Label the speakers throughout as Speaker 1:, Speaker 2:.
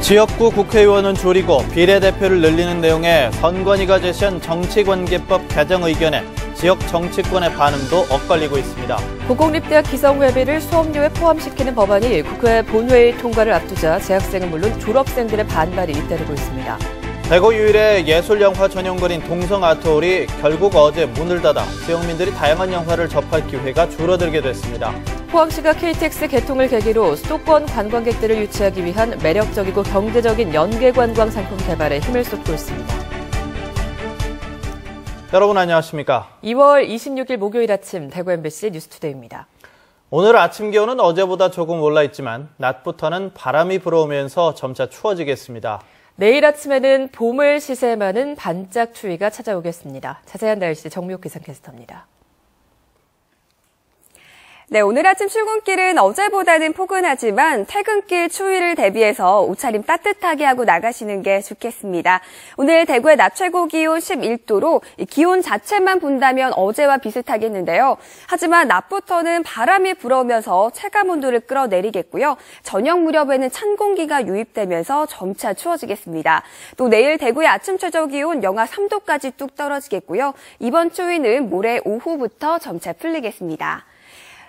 Speaker 1: 지역구 국회의원은 줄이고 비례대표를 늘리는 내용의 선관위가 제시한 정치관계법 개정 의견에 지역 정치권의 반응도 엇갈리고 있습니다.
Speaker 2: 고공립대학 기성회비를 수업료에 포함시키는 법안이 국회 본회의 통과를 앞두자 재학생은 물론 졸업생들의 반발이 잇따르고 있습니다.
Speaker 1: 대구 유일의 예술영화 전용관인 동성아트홀이 결국 어제 문을 닫아 지역민들이 다양한 영화를 접할 기회가 줄어들게 됐습니다.
Speaker 2: 포항시가 KTX 개통을 계기로 수도권 관광객들을 유치하기 위한 매력적이고 경제적인 연계관광 상품 개발에 힘을 쏟고 있습니다.
Speaker 1: 여러분 안녕하십니까?
Speaker 2: 2월 26일 목요일 아침 대구 MBC 뉴스투데이입니다.
Speaker 1: 오늘 아침 기온은 어제보다 조금 올라있지만 낮부터는 바람이 불어오면서 점차 추워지겠습니다.
Speaker 2: 내일 아침에는 봄을 시샘하는 반짝 추위가 찾아오겠습니다. 자세한 날씨 정미옥 기상캐스터입니다.
Speaker 3: 네, 오늘 아침 출근길은 어제보다는 포근하지만 퇴근길 추위를 대비해서 옷차림 따뜻하게 하고 나가시는 게 좋겠습니다. 오늘 대구의 낮 최고 기온 11도로 기온 자체만 본다면 어제와 비슷하겠는데요. 하지만 낮부터는 바람이 불어오면서 체감 온도를 끌어내리겠고요. 저녁 무렵에는 찬 공기가 유입되면서 점차 추워지겠습니다. 또 내일 대구의 아침 최저 기온 영하 3도까지 뚝 떨어지겠고요. 이번 추위는 모레 오후부터 점차 풀리겠습니다.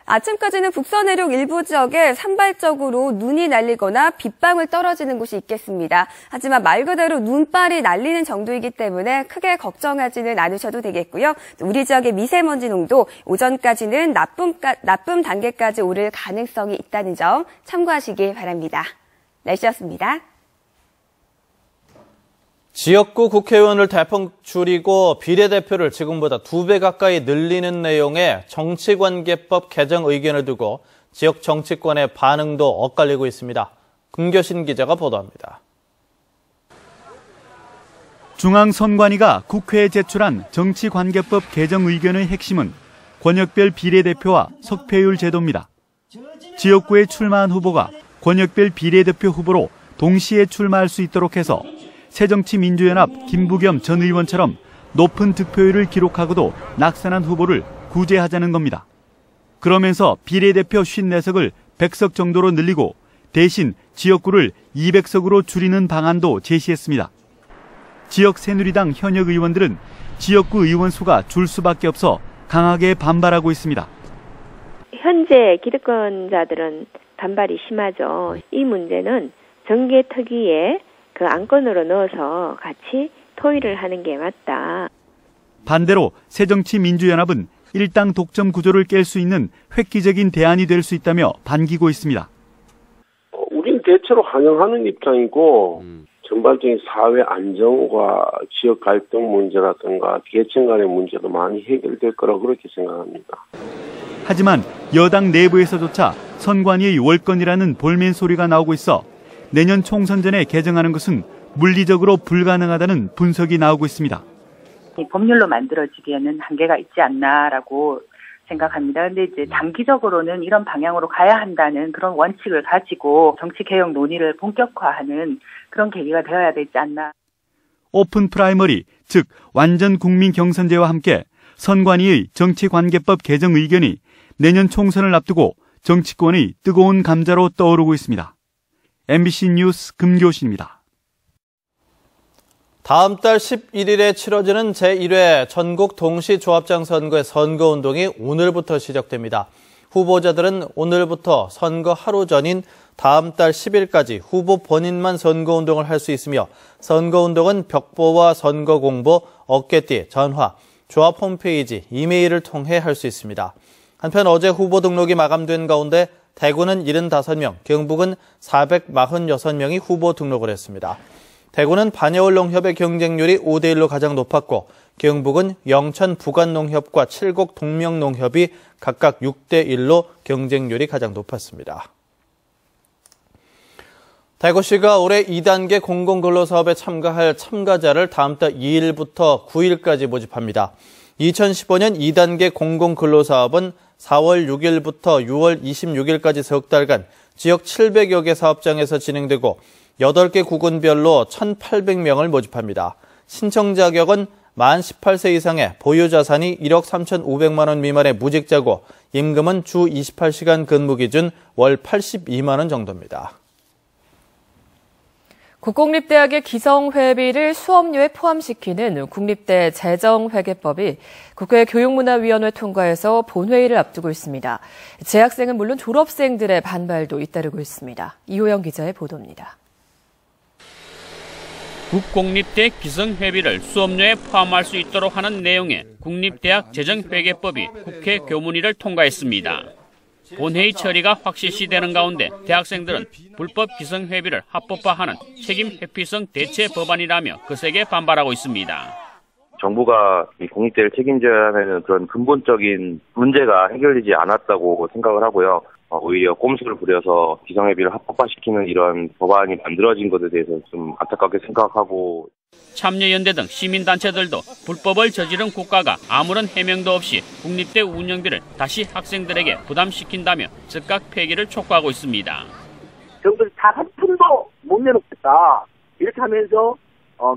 Speaker 3: 아침까지는 북서 내륙 일부 지역에 산발적으로 눈이 날리거나 빗방울 떨어지는 곳이 있겠습니다. 하지만 말 그대로 눈발이 날리는 정도이기 때문에 크게 걱정하지는 않으셔도 되겠고요. 우리 지역의 미세먼지 농도 오전까지는 나쁨 단계까지 오를 가능성이 있다는 점 참고하시기 바랍니다. 날씨였습니다.
Speaker 1: 지역구 국회의원을 대폭 줄이고 비례대표를 지금보다 2배 가까이 늘리는 내용의 정치관계법 개정 의견을 두고 지역 정치권의 반응도 엇갈리고 있습니다. 금교신 기자가 보도합니다.
Speaker 4: 중앙선관위가 국회에 제출한 정치관계법 개정 의견의 핵심은 권역별 비례대표와 석패율 제도입니다. 지역구에 출마한 후보가 권역별 비례대표 후보로 동시에 출마할 수 있도록 해서 새정치민주연합 김부겸 전 의원처럼 높은 득표율을 기록하고도 낙선한 후보를 구제하자는 겁니다. 그러면서 비례대표 54석을 100석 정도로 늘리고 대신 지역구를 200석으로 줄이는 방안도 제시했습니다. 지역 새누리당 현역 의원들은 지역구 의원 수가 줄 수밖에 없어 강하게 반발하고 있습니다.
Speaker 5: 현재 기득권자들은 반발이 심하죠. 이 문제는 정계특위에 그 안건으로 넣어서 같이 토의를 하는 게 맞다.
Speaker 4: 반대로 새정치민주연합은 일당 독점 구조를 깰 수 있는 획기적인 대안이 될 수 있다며 반기고 있습니다.
Speaker 6: 우리는 대체로 환영하는 입장이고 전반적인 사회 안정과 지역 갈등 문제라든가 계층 간의 문제도 많이 해결될 거라고 그렇게 생각합니다.
Speaker 4: 하지만 여당 내부에서조차 선관위의 월권이라는 볼멘 소리가 나오고 있어 내년 총선 전에 개정하는 것은 물리적으로 불가능하다는 분석이 나오고 있습니다.
Speaker 7: 법률로 만들어지기에는 한계가 있지 않나라고 생각합니다. 그런데 이제 장기적으로는 이런 방향으로 가야 한다는 그런 원칙을 가지고 정치개혁 논의를 본격화하는 그런 계기가 되어야 되지 않나.
Speaker 4: 오픈 프라이머리, 즉 완전 국민 경선제와 함께 선관위의 정치관계법 개정 의견이 내년 총선을 앞두고 정치권의 뜨거운 감자로 떠오르고 있습니다. MBC 뉴스 금교신입니다.
Speaker 1: 다음 달 11일에 치러지는 제1회 전국 동시조합장 선거의 선거운동이 오늘부터 시작됩니다. 후보자들은 오늘부터 선거 하루 전인 다음 달 10일까지 후보 본인만 선거운동을 할 수 있으며 선거운동은 벽보와 선거공보, 어깨띠, 전화, 조합 홈페이지, 이메일을 통해 할 수 있습니다. 한편 어제 후보 등록이 마감된 가운데 대구는 75명, 경북은 446명이 후보 등록을 했습니다. 대구는 반야월농협의 경쟁률이 5대1로 가장 높았고 경북은 영천 부관농협과 칠곡 동명농협이 각각 6대1로 경쟁률이 가장 높았습니다. 대구시가 올해 2단계 공공근로사업에 참가할 참가자를 다음 달 2일부터 9일까지 모집합니다. 2015년 2단계 공공근로사업은 4월 6일부터 6월 26일까지 석 달간 지역 700여 개 사업장에서 진행되고 8개 구군별로 1,800명을 모집합니다. 신청 자격은 만 18세 이상의 보유자산이 1억 3,500만 원 미만의 무직자고 임금은 주 28시간 근무 기준 월 82만 원 정도입니다.
Speaker 2: 국공립대학의 기성회비를 수업료에 포함시키는 국립대 재정회계법이 국회 교육문화위원회 통과해서 본회의를 앞두고 있습니다. 재학생은 물론 졸업생들의 반발도 잇따르고 있습니다. 이호영 기자의 보도입니다.
Speaker 8: 국공립대 기성회비를 수업료에 포함할 수 있도록 하는 내용의 국립대학 재정회계법이 국회 교문위를 통과했습니다. 본회의 처리가 확실시되는 가운데 대학생들은 불법 기성회비를 합법화하는 책임 회피성 대체 법안이라며 거세게 반발하고 있습니다.
Speaker 9: 정부가 이 공립대를 책임져야 하는 그런 근본적인 문제가 해결되지 않았다고 생각을 하고요. 오히려 꼼수를 부려서 기성회비를 합법화시키는 이런 법안이 만들어진 것에 대해서 좀 안타깝게 생각하고.
Speaker 8: 참여연대 등 시민단체들도 불법을 저지른 국가가 아무런 해명도 없이 국립대 운영비를 다시 학생들에게 부담시킨다며 즉각 폐기를 촉구하고 있습니다.
Speaker 10: 정부에서 단 한 푼도 못 내놓겠다. 이렇게 하면서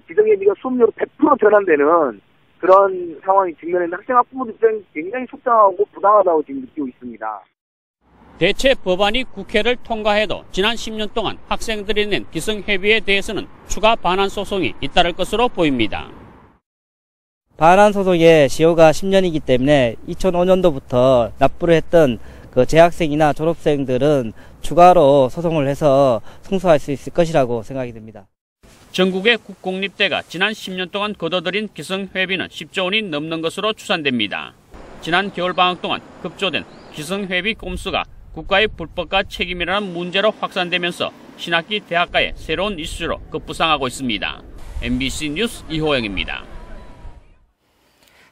Speaker 10: 기성회비가 수업료로 100% 전환되는 그런 상황이 직면했는데 학생 학부모들 입장이 굉장히 속상하고 부당하다고 지금 느끼고 있습니다.
Speaker 8: 대체 법안이 국회를 통과해도 지난 10년 동안 학생들이 낸 기성회비에 대해서는 추가 반환 소송이 잇따를 것으로 보입니다.
Speaker 11: 반환 소송의 시효가 10년이기 때문에 2005년도부터 납부를 했던 그 재학생이나 졸업생들은 추가로 소송을 해서 승소할 수 있을 것이라고 생각이 듭니다.
Speaker 8: 전국의 국공립대가 지난 10년 동안 거둬들인 기성회비는 10조 원이 넘는 것으로 추산됩니다. 지난 겨울방학 동안 급조된 기성회비 꼼수가 국가의 불법과 책임이라는 문제로 확산되면서 신학기 대학가의 새로운 이슈로 급부상하고 있습니다. MBC 뉴스 이호영입니다.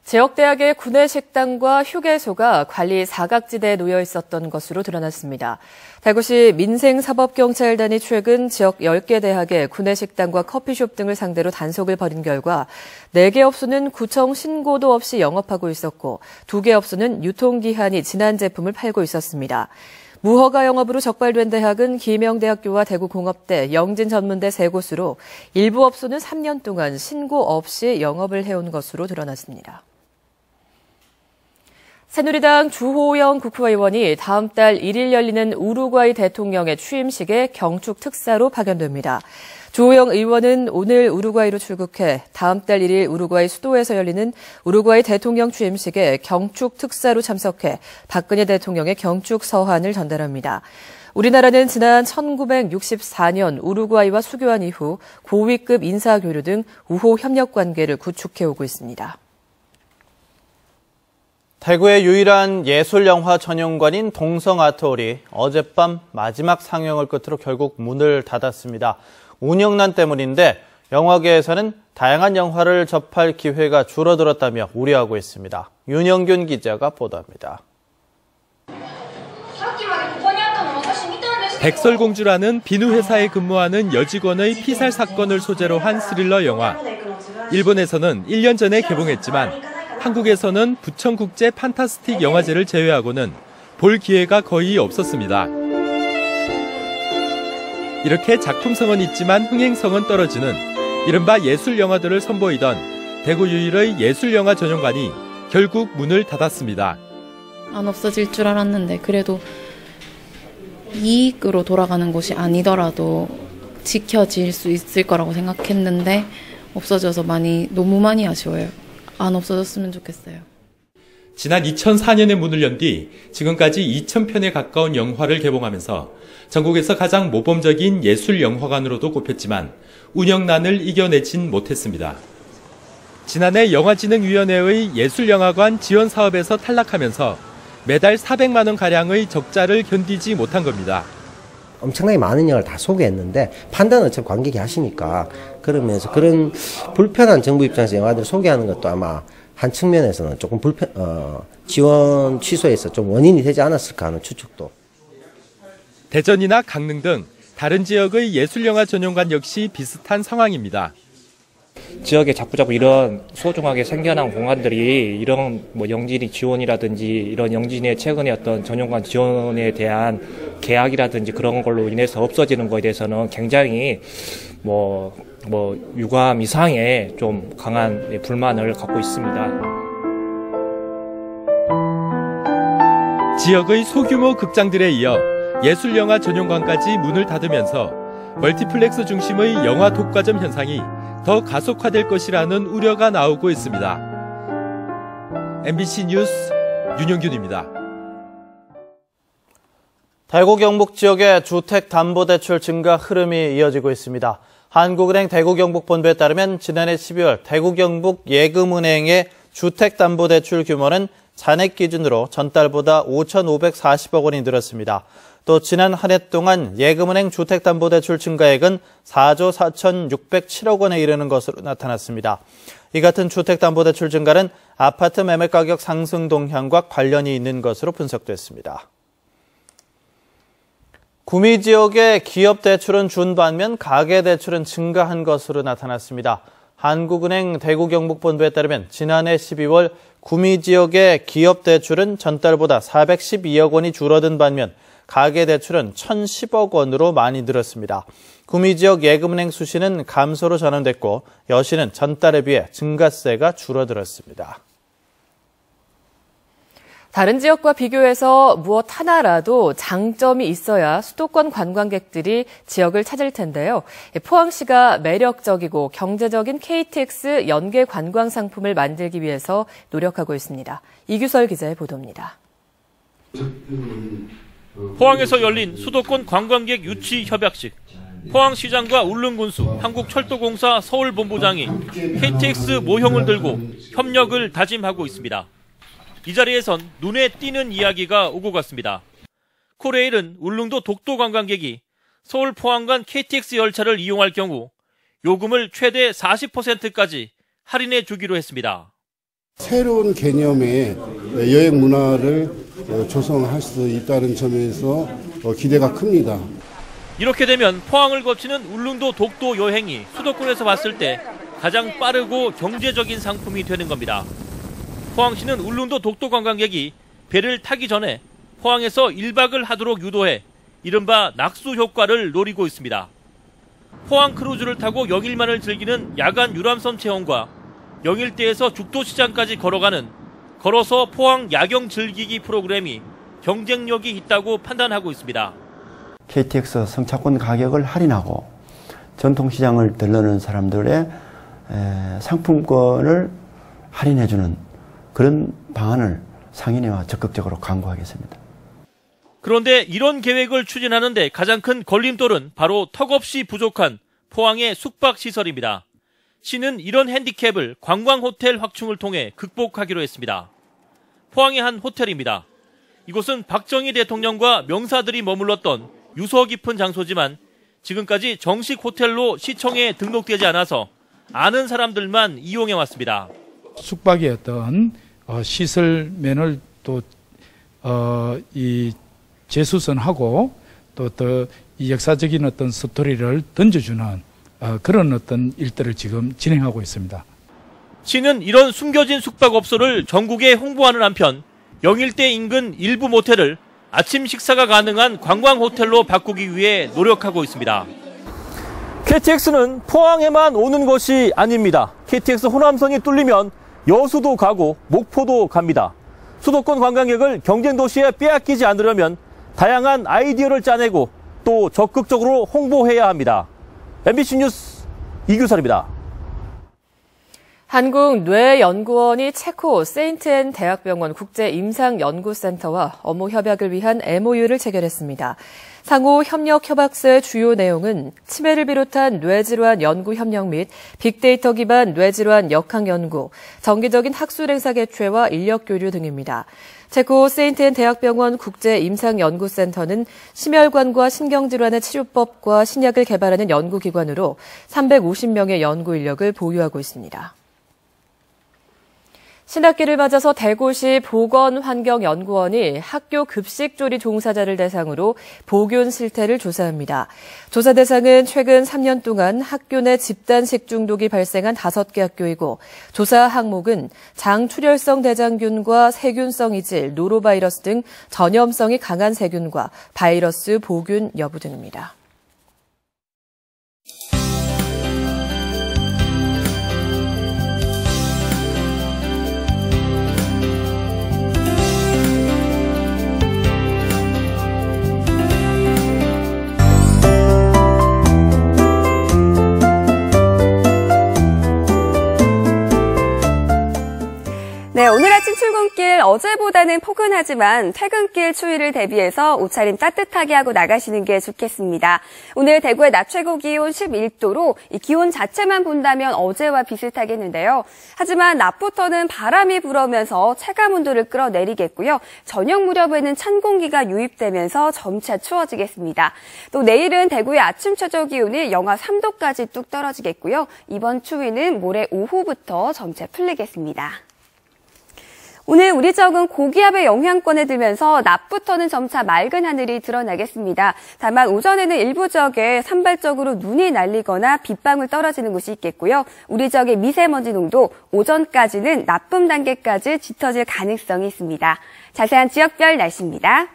Speaker 2: 지역대학의 구내식당과 휴게소가 관리 사각지대에 놓여 있었던 것으로 드러났습니다. 대구시 민생사법경찰단이 최근 지역 10개 대학의 구내식당과 커피숍 등을 상대로 단속을 벌인 결과 4개 업소는 구청 신고도 없이 영업하고 있었고 2개 업소는 유통기한이 지난 제품을 팔고 있었습니다. 무허가 영업으로 적발된 대학은 기명대학교와 대구공업대, 영진전문대 3곳으로 일부 업소는 3년 동안 신고 없이 영업을 해온 것으로 드러났습니다. 새누리당 주호영 국회의원이 다음 달 1일 열리는 우루과이 대통령의 취임식에 경축 특사로 파견됩니다. 주호영 의원은 오늘 우루과이로 출국해 다음 달 1일 우루과이 수도에서 열리는 우루과이 대통령 취임식에 경축 특사로 참석해 박근혜 대통령의 경축 서한을 전달합니다. 우리나라는 지난 1964년 우루과이와 수교한 이후 고위급 인사교류 등 우호 협력 관계를 구축해오고 있습니다.
Speaker 1: 대구의 유일한 예술영화 전용관인 동성아트홀이 어젯밤 마지막 상영을 끝으로 결국 문을 닫았습니다. 운영난 때문인데 영화계에서는 다양한 영화를 접할 기회가 줄어들었다며 우려하고 있습니다. 윤영균 기자가 보도합니다.
Speaker 12: 백설공주라는 비누 회사에 근무하는 여직원의 피살 사건을 소재로 한 스릴러 영화. 일본에서는 1년 전에 개봉했지만 한국에서는 부천국제 판타스틱 영화제를 제외하고는 볼 기회가 거의 없었습니다. 이렇게 작품성은 있지만 흥행성은 떨어지는 이른바 예술영화들을 선보이던 대구 유일의 예술영화 전용관이 결국 문을 닫았습니다.
Speaker 13: 안 없어질 줄 알았는데 그래도 이익으로 돌아가는 곳이 아니더라도 지켜질 수 있을 거라고 생각했는데 없어져서 너무 많이 아쉬워요. 안 없어졌으면 좋겠어요.
Speaker 12: 지난 2004년에 문을 연 뒤 지금까지 2,000편에 가까운 영화를 개봉하면서 전국에서 가장 모범적인 예술영화관으로도 꼽혔지만 운영난을 이겨내진 못했습니다. 지난해 영화진흥위원회의 예술영화관 지원 사업에서 탈락하면서 매달 400만 원가량의 적자를 견디지 못한 겁니다.
Speaker 14: 엄청나게 많은 영화를 다 소개했는데 판단은 어차피 관객이 하시니까 그러면서 그런 불편한 정부 입장에서 영화들을 소개하는 것도 아마 한 측면에서는 조금 지원 취소에서 좀 원인이 되지 않았을까 하는 추측도.
Speaker 12: 대전이나 강릉 등 다른 지역의 예술영화 전용관 역시 비슷한 상황입니다.
Speaker 15: 지역에 자꾸자꾸 이런 소중하게 생겨난 공간들이 이런 영진이 지원이라든지 이런 영진의 최근의 어떤 전용관 지원에 대한 계약이라든지 그런 걸로 인해서 없어지는 것에 대해서는 굉장히 유감 이상의 좀 강한 불만을 갖고 있습니다.
Speaker 12: 지역의 소규모 극장들에 이어 예술영화 전용관까지 문을 닫으면서 멀티플렉스 중심의 영화 독과점 현상이 더 가속화될 것이라는 우려가 나오고 있습니다. MBC 뉴스 윤영균입니다.
Speaker 1: 대구 경북 지역의 주택담보대출 증가 흐름이 이어지고 있습니다. 한국은행 대구 경북 본부에 따르면 지난해 12월 대구 경북 예금은행의 주택담보대출 규모는 잔액 기준으로 전달보다 5,540억 원이 늘었습니다. 또 지난 한 해 동안 예금은행 주택담보대출 증가액은 4조 4,607억 원에 이르는 것으로 나타났습니다. 이 같은 주택담보대출 증가는 아파트 매매가격 상승 동향과 관련이 있는 것으로 분석됐습니다. 구미 지역의 기업 대출은 준 반면 가계 대출은 증가한 것으로 나타났습니다. 한국은행 대구 경북 본부에 따르면 지난해 12월 구미 지역의 기업 대출은 전달보다 412억 원이 줄어든 반면 가계 대출은 1,010억 원으로 많이 늘었습니다. 구미 지역 예금은행 수시는 감소로 전환됐고 여시는 전달에 비해 증가세가 줄어들었습니다.
Speaker 2: 다른 지역과 비교해서 무엇 하나라도 장점이 있어야 수도권 관광객들이 지역을 찾을 텐데요. 포항시가 매력적이고 경제적인 KTX 연계 관광 상품을 만들기 위해서 노력하고 있습니다. 이규설 기자의 보도입니다.
Speaker 16: 포항에서 열린 수도권 관광객 유치 협약식. 포항시장과 울릉군수, 한국철도공사 서울본부장이 KTX 모형을 들고 협력을 다짐하고 있습니다. 이 자리에선 눈에 띄는 이야기가 오고 갔습니다. 코레일은 울릉도 독도 관광객이 서울 포항 간 KTX 열차를 이용할 경우 요금을 최대 40%까지 할인해 주기로 했습니다.
Speaker 17: 새로운 개념의 여행 문화를 조성할 수 있다는 점에서 기대가 큽니다.
Speaker 16: 이렇게 되면 포항을 거치는 울릉도 독도 여행이 수도권에서 봤을 때 가장 빠르고 경제적인 상품이 되는 겁니다. 포항시는 울릉도 독도 관광객이 배를 타기 전에 포항에서 1박을 하도록 유도해 이른바 낙수 효과를 노리고 있습니다. 포항 크루즈를 타고 영일만을 즐기는 야간 유람선 체험과 영일대에서 죽도시장까지 걸어가는 걸어서 포항 야경 즐기기 프로그램이 경쟁력이 있다고 판단하고 있습니다.
Speaker 18: KTX 승차권 가격을 할인하고 전통시장을 들르는 사람들의 상품권을 할인해주는 그런 방안을 상인회와 적극적으로 강구하겠습니다.
Speaker 16: 그런데 이런 계획을 추진하는데 가장 큰 걸림돌은 바로 턱없이 부족한 포항의 숙박시설입니다. 시는 이런 핸디캡을 관광호텔 확충을 통해 극복하기로 했습니다. 포항의 한 호텔입니다. 이곳은 박정희 대통령과 명사들이 머물렀던 유서 깊은 장소지만 지금까지 정식 호텔로 시청에 등록되지 않아서 아는 사람들만 이용해왔습니다.
Speaker 19: 숙박의 어떤 시설면을 또 이 재수선하고 또 이 역사적인 어떤 스토리를 던져주는 그런 어떤 일들을 지금 진행하고 있습니다.
Speaker 16: 시는 이런 숨겨진 숙박업소를 전국에 홍보하는 한편 영일대 인근 일부 모텔을 아침 식사가 가능한 관광호텔로 바꾸기 위해 노력하고 있습니다. KTX는 포항에만 오는 것이 아닙니다. KTX 호남선이 뚫리면 여수도 가고 목포도 갑니다. 수도권 관광객을 경쟁도시에 빼앗기지 않으려면 다양한 아이디어를 짜내고 또 적극적으로 홍보해야 합니다. MBC 뉴스 이규설입니다.
Speaker 2: 한국뇌연구원이 체코 세인트앤 대학병원 국제임상연구센터와 업무 협약을 위한 MOU를 체결했습니다. 상호 협력 협약서의 주요 내용은 치매를 비롯한 뇌질환 연구 협력 및 빅데이터 기반 뇌질환 역학 연구, 정기적인 학술 행사 개최와 인력 교류 등입니다. 체코 세인트앤 대학병원 국제임상연구센터는 심혈관과 신경질환의 치료법과 신약을 개발하는 연구기관으로 350명의 연구 인력을 보유하고 있습니다. 신학기를 맞아서 대구시 보건환경연구원이 학교 급식조리 종사자를 대상으로 보균 실태를 조사합니다. 조사 대상은 최근 3년 동안 학교 내 집단 식중독이 발생한 5개 학교이고 조사 항목은 장출혈성 대장균과 세균성 이질, 노로바이러스 등 전염성이 강한 세균과 바이러스 보균 여부 등입니다.
Speaker 3: 네, 오늘 아침 출근길 어제보다는 포근하지만 퇴근길 추위를 대비해서 옷차림 따뜻하게 하고 나가시는 게 좋겠습니다. 오늘 대구의 낮 최고 기온 11도로 이 기온 자체만 본다면 어제와 비슷하겠는데요. 하지만 낮부터는 바람이 불어오면서 체감 온도를 끌어내리겠고요. 저녁 무렵에는 찬 공기가 유입되면서 점차 추워지겠습니다. 또 내일은 대구의 아침 최저 기온이 영하 3도까지 뚝 떨어지겠고요. 이번 추위는 모레 오후부터 점차 풀리겠습니다. 오늘 우리 지역은 고기압의 영향권에 들면서 낮부터는 점차 맑은 하늘이 드러나겠습니다. 다만 오전에는 일부 지역에 산발적으로 눈이 날리거나 빗방울 떨어지는 곳이 있겠고요. 우리 지역의 미세먼지 농도 오전까지는 나쁨 단계까지 짙어질 가능성이 있습니다. 자세한 지역별 날씨입니다.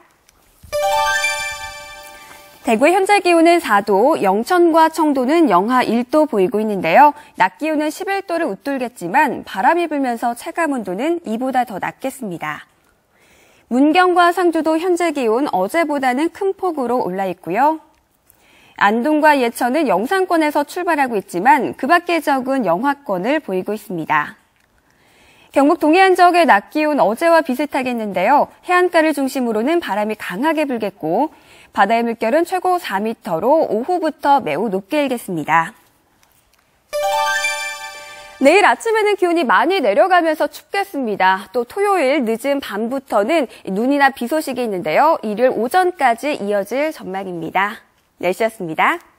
Speaker 3: 대구의 현재 기온은 4도, 영천과 청도는 영하 1도 보이고 있는데요. 낮 기온은 11도를 웃돌겠지만 바람이 불면서 체감 온도는 이보다 더 낮겠습니다. 문경과 상주도 현재 기온 어제보다는 큰 폭으로 올라 있고요. 안동과 예천은 영상권에서 출발하고 있지만 그 밖의 지역은 영하권을 보이고 있습니다. 경북 동해안 지역의 낮 기온 어제와 비슷하겠는데요. 해안가를 중심으로는 바람이 강하게 불겠고 바다의 물결은 최고 4m로 오후부터 매우 높게 일겠습니다. 내일 아침에는 기온이 많이 내려가면서 춥겠습니다. 또 토요일 늦은 밤부터는 눈이나 비 소식이 있는데요. 일요일 오전까지 이어질 전망입니다. 날씨였습니다.